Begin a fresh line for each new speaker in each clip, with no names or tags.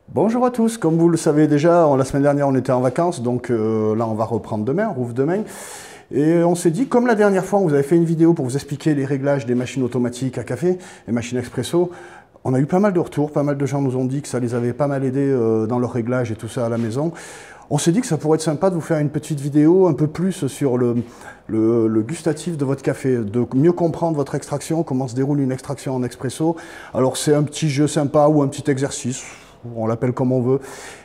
Bonjour à tous, comme vous le savez déjà, la semaine dernière on était en vacances, donc là on va reprendre demain, on rouvre demain. Et on s'est dit, comme la dernière fois, on vous avait fait une vidéo pour vous expliquer les réglages des machines automatiques à café, les machines expresso. On a eu pas mal de retours, pas mal de gens nous ont dit que ça les avait pas mal aidés dans leur réglage et tout ça à la maison. On s'est dit que ça pourrait être sympa de vous faire une petite vidéo un peu plus sur le gustatif de votre café, de mieux comprendre votre extraction, comment se déroule une extraction en expresso. Alors c'est un petit jeu sympa ou un petit exercice, on l'appelle comme on veut,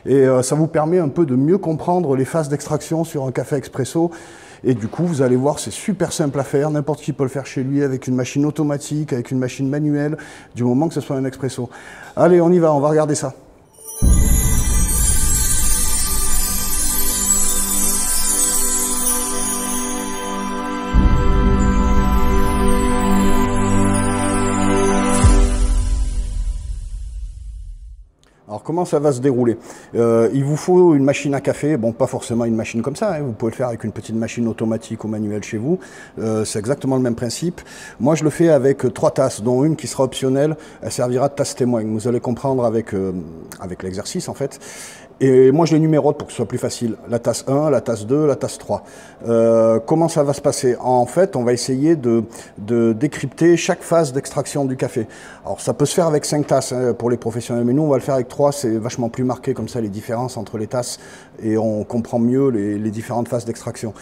et ça vous permet un peu de mieux comprendre les phases d'extraction sur un café expresso. Et du coup, vous allez voir, c'est super simple à faire, n'importe qui peut le faire chez lui avec une machine automatique, avec une machine manuelle, du moment que ce soit un expresso. Allez, on y va, on va regarder ça. Alors comment ça va se dérouler? Il vous faut une machine à café, bon pas forcément une machine comme ça, hein, vous pouvez le faire avec une petite machine automatique ou manuelle chez vous, c'est exactement le même principe. Moi je le fais avec 3 tasses, dont une qui sera optionnelle, elle servira de tasse témoin, vous allez comprendre avec l'exercice en fait. Et moi je les numérote pour que ce soit plus facile, la tasse 1, la tasse 2, la tasse 3. Comment ça va se passer? En fait on va essayer de décrypter chaque phase d'extraction du café. Alors ça peut se faire avec 5 tasses hein, pour les professionnels, mais nous on va le faire avec 3, c'est vachement plus marqué comme ça les différences entre les tasses et on comprend mieux les différentes phases d'extraction.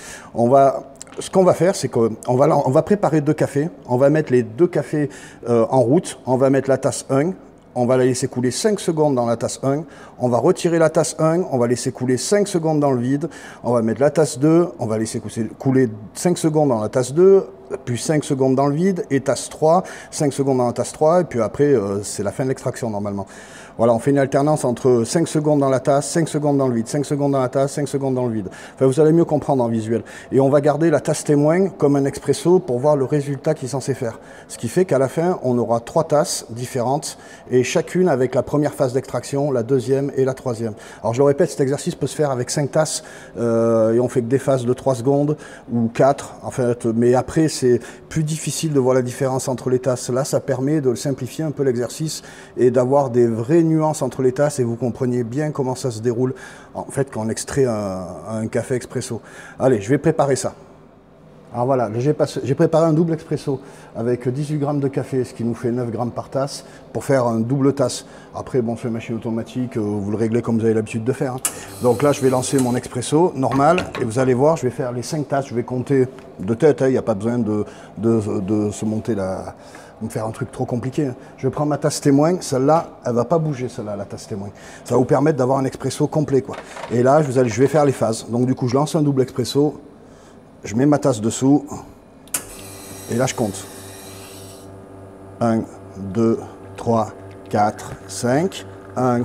Ce qu'on va faire, c'est qu'on va préparer 2 cafés, on va mettre les 2 cafés en route, on va mettre la tasse 1, on va la laisser couler 5 secondes dans la tasse 1, on va retirer la tasse 1, on va laisser couler 5 secondes dans le vide, on va mettre la tasse 2, on va laisser couler 5 secondes dans la tasse 2, puis 5 secondes dans le vide, et tasse 3, 5 secondes dans la tasse 3, et puis après, c'est la fin de l'extraction normalement. Voilà, on fait une alternance entre 5 secondes dans la tasse, 5 secondes dans le vide, 5 secondes dans la tasse, 5 secondes dans le vide. Enfin, vous allez mieux comprendre en visuel. Et on va garder la tasse témoin comme un expresso pour voir le résultat qu'il est censé faire. Ce qui fait qu'à la fin, on aura 3 tasses différentes, et chacune avec la première phase d'extraction, la deuxième et la troisième. Alors je le répète, cet exercice peut se faire avec 5 tasses, et on fait que des phases de 3 secondes, ou 4, en fait, mais après c'est plus difficile de voir la différence entre les tasses. Là, ça permet de simplifier un peu l'exercice et d'avoir des vraies nuances entre les tasses et vous compreniez bien comment ça se déroule en fait quand on extrait un café expresso. Allez, je vais préparer ça. Alors voilà, j'ai préparé un double expresso avec 18 grammes de café, ce qui nous fait 9 grammes par tasse, pour faire un double tasse. Après, bon, sur une machine automatique, vous le réglez comme vous avez l'habitude de faire. Hein. Donc là, je vais lancer mon expresso normal, et vous allez voir, je vais faire les 5 tasses, je vais compter de tête, il n'y a pas besoin de se monter me faire un truc trop compliqué. Je prends ma tasse témoin, celle-là, elle va pas bouger, celle-là, la tasse témoin. Ça va vous permettre d'avoir un expresso complet, quoi. Et là, je vais faire les phases. Donc du coup, je lance un double expresso, je mets ma tasse dessous, et là, je compte. 1, 2, 3, 4, 5. 1,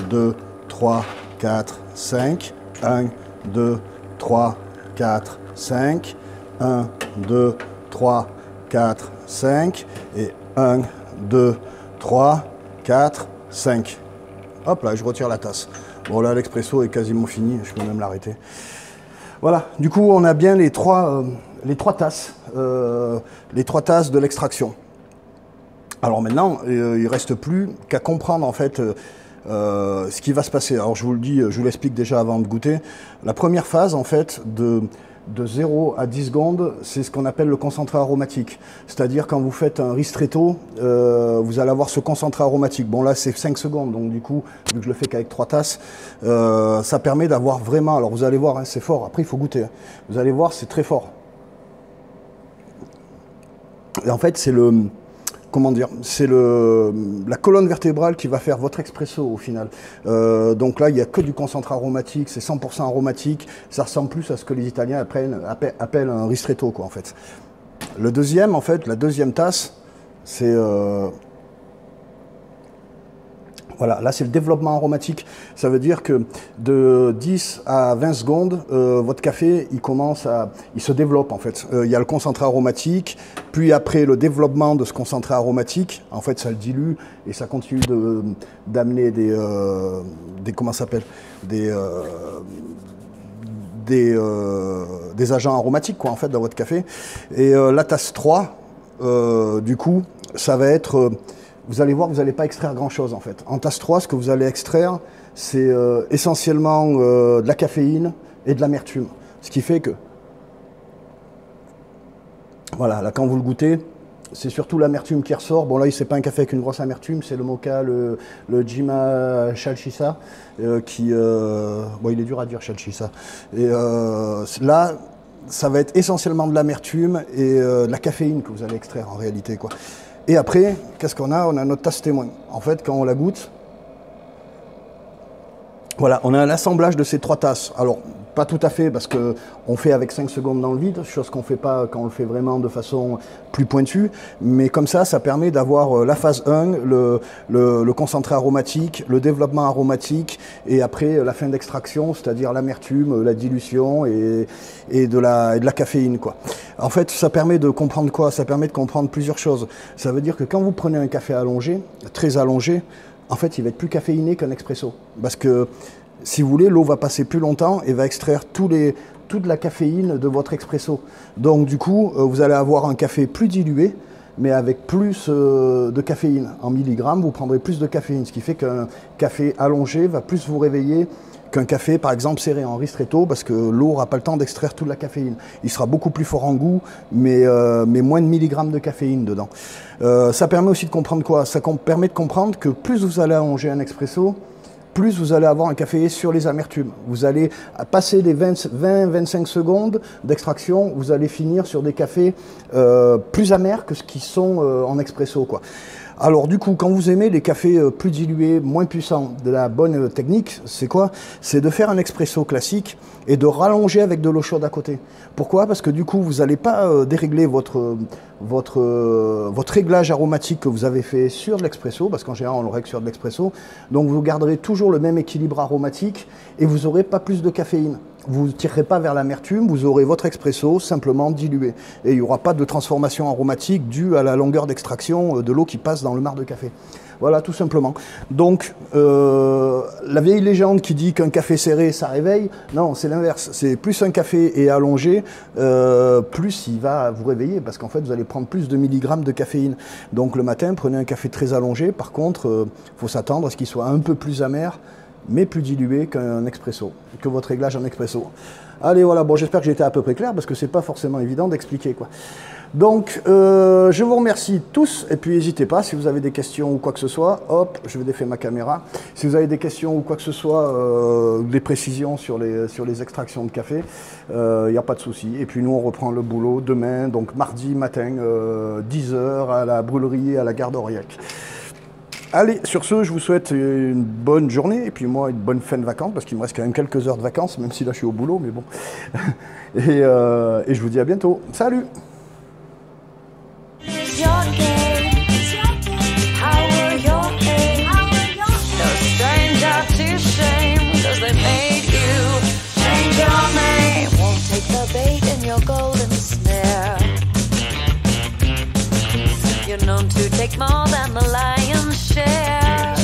2, 3, 4, 5. 1, 2, 3, 4, 5. 1, 2, 3, 4, 5. Et 1, 2, 3, 4, 5. Hop là, je retire la tasse. Bon là, l'expresso est quasiment fini, je peux même l'arrêter. Voilà, du coup, on a bien les trois tasses de l'extraction. Alors maintenant, il ne reste plus qu'à comprendre en fait ce qui va se passer. Alors je vous le dis, je vous l'explique déjà avant de goûter. La première phase en fait de 0 à 10 secondes, c'est ce qu'on appelle le concentré aromatique. C'est-à-dire quand vous faites un ristretto, vous allez avoir ce concentré aromatique. Bon là c'est 5 secondes, donc du coup, vu que je le fais qu'avec 3 tasses, ça permet d'avoir vraiment, alors vous allez voir, hein, c'est fort, après il faut goûter. Hein. Vous allez voir, c'est très fort. Et en fait, c'est comment dire, c'est la colonne vertébrale qui va faire votre expresso au final. Donc là, il n'y a que du concentré aromatique, c'est 100% aromatique. Ça ressemble plus à ce que les Italiens appellent un ristretto, quoi, en fait. Le deuxième, en fait, la deuxième tasse, c'est voilà, là c'est le développement aromatique. Ça veut dire que de 10 à 20 secondes, votre café, il se développe en fait. Il y a le concentré aromatique, puis après le développement de ce concentré aromatique, en fait ça le dilue et ça continue d'amener des comment ça s'appelle, des agents aromatiques quoi en fait dans votre café. Et la tasse 3, du coup, ça va être vous allez voir, vous n'allez pas extraire grand-chose en fait. En tasse 3, ce que vous allez extraire, c'est essentiellement de la caféine et de l'amertume. Ce qui fait que, voilà, là quand vous le goûtez, c'est surtout l'amertume qui ressort. Bon là, c'est pas un café avec une grosse amertume, c'est le mocha, le Jima Chalchissa, bon il est dur à dire Chalchissa. Et là, ça va être essentiellement de l'amertume et de la caféine que vous allez extraire en réalité, quoi. Et après, qu'est-ce qu'on a? On a notre tasse témoin. En fait, quand on la goûte, voilà, on a un assemblage de ces 3 tasses. Alors, pas tout à fait, parce qu'on fait avec 5 secondes dans le vide, chose qu'on ne fait pas quand on le fait vraiment de façon plus pointue. Mais comme ça permet d'avoir la phase 1, le concentré aromatique, le développement aromatique, et après la fin d'extraction, c'est-à-dire l'amertume, la dilution et de la caféine, quoi. En fait, ça permet de comprendre quoi? Ça permet de comprendre plusieurs choses. Ça veut dire que quand vous prenez un café allongé, très allongé, en fait, il va être plus caféiné qu'un expresso. Parce que, si vous voulez, l'eau va passer plus longtemps et va extraire toute la caféine de votre expresso. Donc, du coup, vous allez avoir un café plus dilué, mais avec plus de caféine. En milligrammes, vous prendrez plus de caféine, ce qui fait qu'un café allongé va plus vous réveiller qu'un café, par exemple, serré en ristretto, parce que l'eau n'aura pas le temps d'extraire toute la caféine. Il sera beaucoup plus fort en goût, mais moins de milligrammes de caféine dedans. Ça permet aussi de comprendre quoi? Ça permet de comprendre que plus vous allez allonger un expresso, plus vous allez avoir un café sur les amertumes. Vous allez passer les 20-25 secondes d'extraction, vous allez finir sur des cafés plus amers que ce qui sont en expresso, quoi. Alors du coup, quand vous aimez les cafés plus dilués, moins puissants, de la bonne technique, c'est quoi? C'est de faire un expresso classique et de rallonger avec de l'eau chaude à côté. Pourquoi? Parce que du coup, vous n'allez pas dérégler votre réglage aromatique que vous avez fait sur de l'expresso, parce qu'en général, on le règle sur de l'expresso. Donc vous garderez toujours le même équilibre aromatique et vous n'aurez pas plus de caféine. Vous ne tirerez pas vers l'amertume, vous aurez votre expresso simplement dilué. Et il n'y aura pas de transformation aromatique due à la longueur d'extraction de l'eau qui passe dans le marc de café. Voilà, tout simplement. Donc, la vieille légende qui dit qu'un café serré, ça réveille, non, c'est l'inverse. C'est plus un café est allongé, plus il va vous réveiller, parce qu'en fait, vous allez prendre plus de milligrammes de caféine. Donc, le matin, prenez un café très allongé. Par contre, faut s'attendre à ce qu'il soit un peu plus amer, mais plus dilué qu'un expresso, que votre réglage en expresso. Allez, voilà, bon, j'espère que j'ai été à peu près clair, parce que c'est pas forcément évident d'expliquer, quoi. Donc, je vous remercie tous, et puis n'hésitez pas, si vous avez des questions ou quoi que ce soit, hop, je vais défaire ma caméra. Si vous avez des questions ou quoi que ce soit, des précisions sur les extractions de café, il n'y a pas de souci. Et puis nous, on reprend le boulot demain, donc mardi matin, 10h, à la brûlerie, à la gare d'Aurillac. Allez, sur ce, je vous souhaite une bonne journée et puis moi une bonne fin de vacances parce qu'il me reste quand même quelques heures de vacances, même si là je suis au boulot, mais bon. Et je vous dis à bientôt. Salut!
You're known to take more than the lion's share.